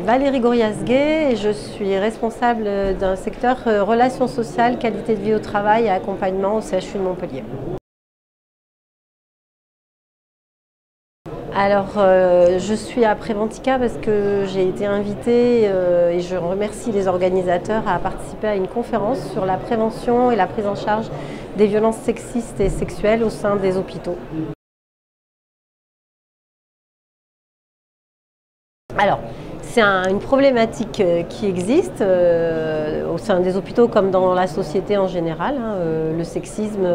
Valérie Gourias-Gay et je suis responsable d'un secteur relations sociales, qualité de vie au travail et accompagnement au CHU de Montpellier. Alors, je suis à Préventica parce que j'ai été invitée et je remercie les organisateurs à participer à une conférence sur la prévention et la prise en charge des violences sexistes et sexuelles au sein des hôpitaux. Alors, c'est une problématique qui existe au sein des hôpitaux comme dans la société en général. Le sexisme,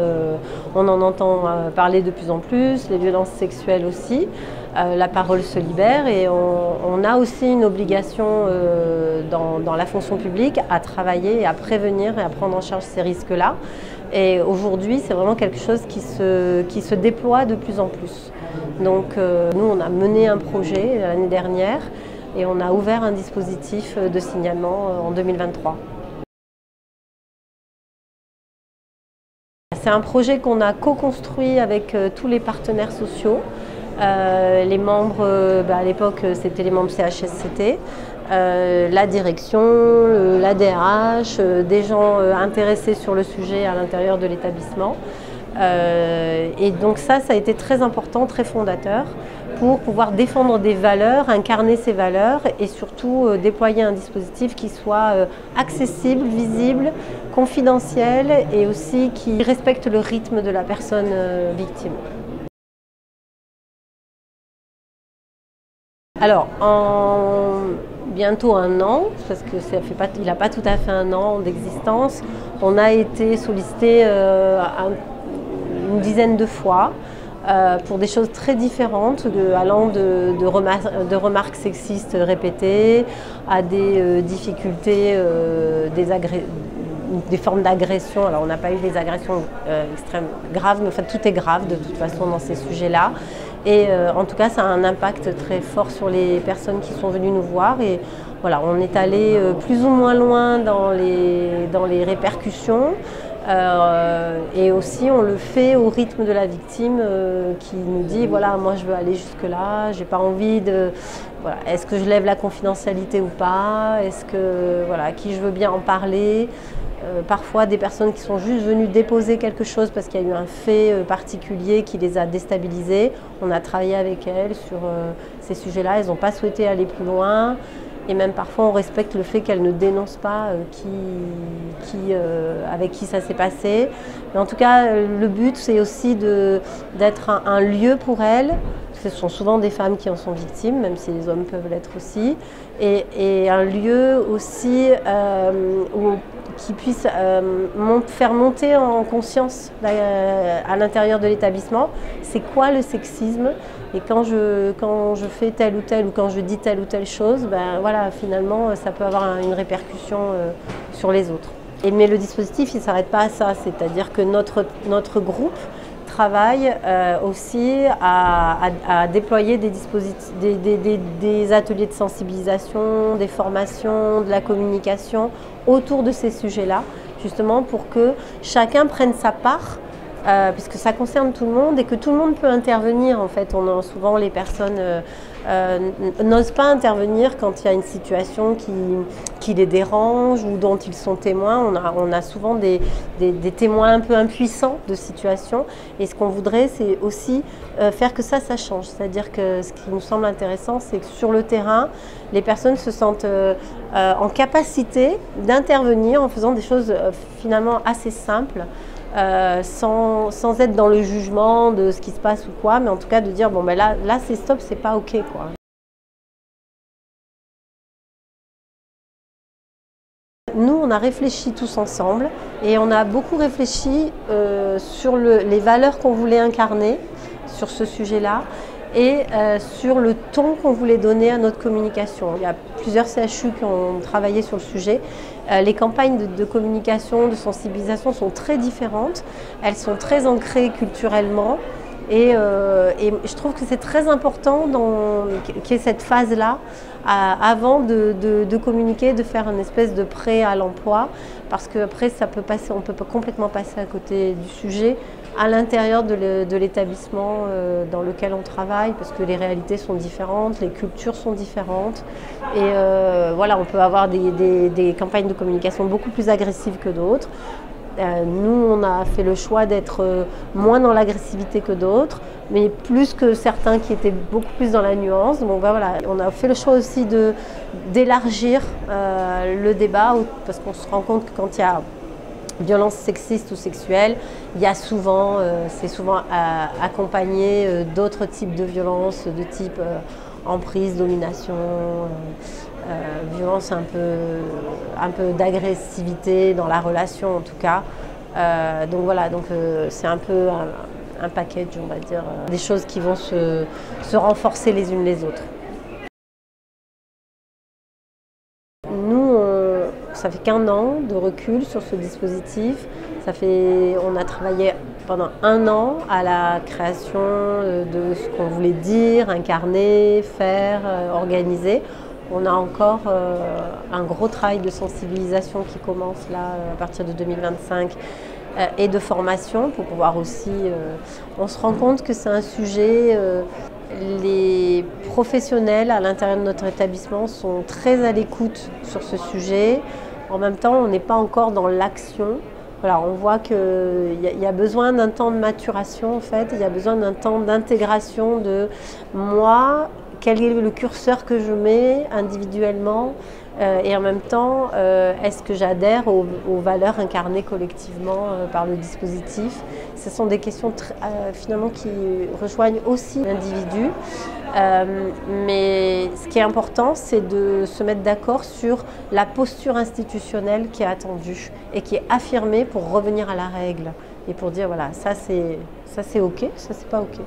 on en entend parler de plus en plus, les violences sexuelles aussi. La parole se libère et on a aussi une obligation dans la fonction publique à travailler et à prévenir et à prendre en charge ces risques-là. Et aujourd'hui, c'est vraiment quelque chose qui se déploie de plus en plus. Donc nous, on a mené un projet l'année dernière et on a ouvert un dispositif de signalement en 2023. C'est un projet qu'on a co-construit avec tous les partenaires sociaux. Les membres, à l'époque, c'était les membres CHSCT, la direction, la DRH, des gens intéressés sur le sujet à l'intérieur de l'établissement. Et donc ça a été très important, très fondateur pour pouvoir défendre des valeurs, incarner ces valeurs et surtout déployer un dispositif qui soit accessible, visible, confidentiel et aussi qui respecte le rythme de la personne victime. Alors, en bientôt un an, parce que il n'a pas tout à fait un an d'existence, on a été sollicité une dizaine de fois pour des choses très différentes, allant de remarques sexistes répétées à des difficultés, des formes d'agression. Alors on n'a pas eu des agressions extrêmement graves, mais en fait tout est grave de toute façon dans ces sujets-là. Et en tout cas ça a un impact très fort sur les personnes qui sont venues nous voir. Et voilà, on est allé plus ou moins loin dans les répercussions. Et aussi on le fait au rythme de la victime qui nous dit voilà, moi je veux aller jusque là, j'ai pas envie de voilà, est-ce que je lève la confidentialité ou pas, est-ce que voilà, qui je veux bien en parler. Parfois des personnes qui sont juste venues déposer quelque chose parce qu'il y a eu un fait particulier qui les a déstabilisées. On a travaillé avec elles sur ces sujets-là, elles n'ont pas souhaité aller plus loin. Et même parfois on respecte le fait qu'elles ne dénoncent pas avec qui ça s'est passé. Mais en tout cas, le but c'est aussi d'être un lieu pour elles. Ce sont souvent des femmes qui en sont victimes, même si les hommes peuvent l'être aussi. Et un lieu aussi qui puisse faire monter en conscience à l'intérieur de l'établissement, c'est quoi le sexisme. Et quand je fais telle ou telle ou quand je dis telle ou telle chose, ben voilà, finalement ça peut avoir une répercussion sur les autres. Mais le dispositif il ne s'arrête pas à ça, c'est-à-dire que notre groupe travaille aussi à déployer des ateliers de sensibilisation, des formations, de la communication autour de ces sujets-là, justement pour que chacun prenne sa part. Puisque ça concerne tout le monde et que tout le monde peut intervenir. En fait, souvent les personnes n'osent pas intervenir quand il y a une situation qui les dérange ou dont ils sont témoins. On a souvent des témoins un peu impuissants de situations. Et ce qu'on voudrait, c'est aussi faire que ça change. C'est-à-dire que ce qui nous semble intéressant, c'est que sur le terrain, les personnes se sentent en capacité d'intervenir en faisant des choses finalement assez simples. Sans être dans le jugement de ce qui se passe ou quoi, mais en tout cas de dire bon ben là c'est stop, c'est pas ok quoi. Nous on a réfléchi tous ensemble et on a beaucoup réfléchi sur les valeurs qu'on voulait incarner sur ce sujet-là et sur le ton qu'on voulait donner à notre communication. Il y a plusieurs CHU qui ont travaillé sur le sujet. Les campagnes de communication, de sensibilisation sont très différentes. Elles sont très ancrées culturellement. Et je trouve que c'est très important qu'il y ait cette phase-là avant de communiquer, de faire une espèce de prêt à l'emploi, parce qu'après ça peut passer, on peut complètement passer à côté du sujet à l'intérieur de l'établissement dans lequel on travaille, parce que les réalités sont différentes, les cultures sont différentes. Et voilà, on peut avoir des campagnes de communication beaucoup plus agressives que d'autres. Nous, on a fait le choix d'être moins dans l'agressivité que d'autres, mais plus que certains qui étaient beaucoup plus dans la nuance. Donc voilà, on a fait le choix aussi d'élargir le débat, parce qu'on se rend compte que quand il y a violence sexiste ou sexuelle, il y a souvent, c'est souvent accompagné d'autres types de violences, de type emprise, domination, violence un peu d'agressivité dans la relation en tout cas. Donc voilà, c'est un peu un package, on va dire, des choses qui vont se renforcer les unes les autres. Nous, ça fait qu'1 an de recul sur ce dispositif. On a travaillé pendant 1 an à la création de ce qu'on voulait dire, incarner, faire, organiser. On a encore un gros travail de sensibilisation qui commence là à partir de 2025 et de formation pour pouvoir aussi... on se rend compte que c'est un sujet... les professionnels à l'intérieur de notre établissement sont très à l'écoute sur ce sujet. En même temps, on n'est pas encore dans l'action. Voilà, on voit qu'il y a besoin d'un temps de maturation, en fait. Il y a besoin d'un temps d'intégration de moi, quel est le curseur que je mets individuellement et en même temps, est-ce que j'adhère aux valeurs incarnées collectivement par le dispositif? Ce sont des questions finalement qui rejoignent aussi l'individu. Mais ce qui est important, c'est de se mettre d'accord sur la posture institutionnelle qui est attendue et qui est affirmée pour revenir à la règle et pour dire voilà, ça c'est OK, ça c'est pas OK.